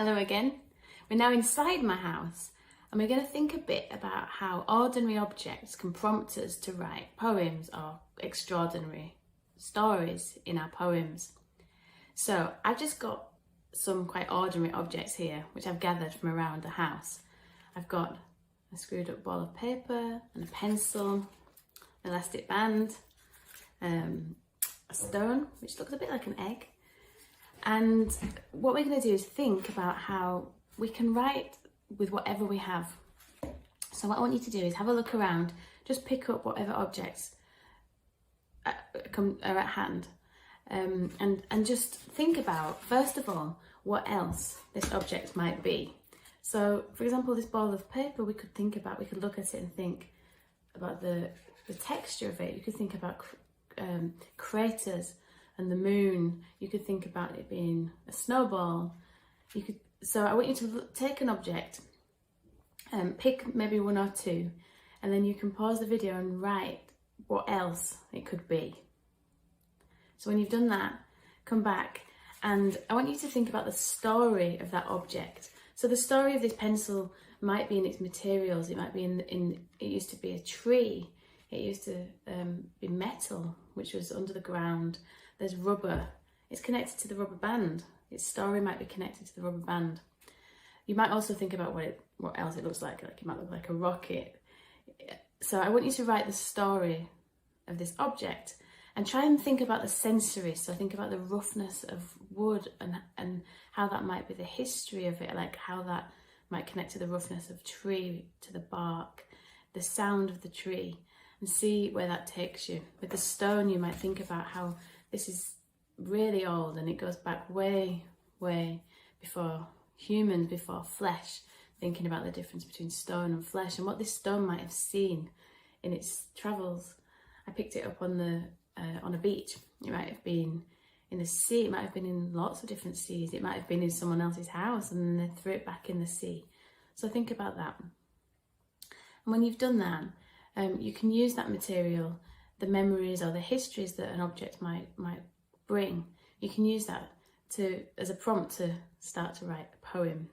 Hello again. We're now inside my house and we're going to think a bit about how ordinary objects can prompt us to write poems or extraordinary stories in our poems. So I've just got some quite ordinary objects here which I've gathered from around the house. I've got a screwed up ball of paper and a pencil, an elastic band, a stone which looks a bit like an egg. And what we're going to do is think about how we can write with whatever we have. So what I want you to do is have a look around, just pick up whatever objects are at hand, and just think about, first of all, what else this object might be. So, for example, this ball of paper, we could look at it and think about the texture of it. You could think about craters and the moon. You could think about it being a snowball. So I want you to take an object and pick maybe one or two, and then you can pause the video and write what else it could be. So when you've done that, come back and I want you to think about the story of that object. So the story of this pencil might be in its materials. It might be it used to be a tree. It used to be metal, which was under the ground. There's rubber. It's connected to the rubber band. Its story might be connected to the rubber band. You might also think about what else it looks like it might look like a rocket. So I want you to write the story of this object and try and think about the sensory. So think about the roughness of wood and how that might be the history of it, like how that might connect to the roughness of tree, to the bark, the sound of the tree, and see where that takes you. With the stone, you might think about how this is really old and it goes back way, way before humans, before flesh, thinking about the difference between stone and flesh and what this stone might have seen in its travels. I picked it up on a beach. It might have been in the sea, it might have been in lots of different seas, it might have been in someone else's house and then they threw it back in the sea. So think about that. And when you've done that, you can use that material, the memories or the histories that an object might bring. You can use that as a prompt to start to write a poem.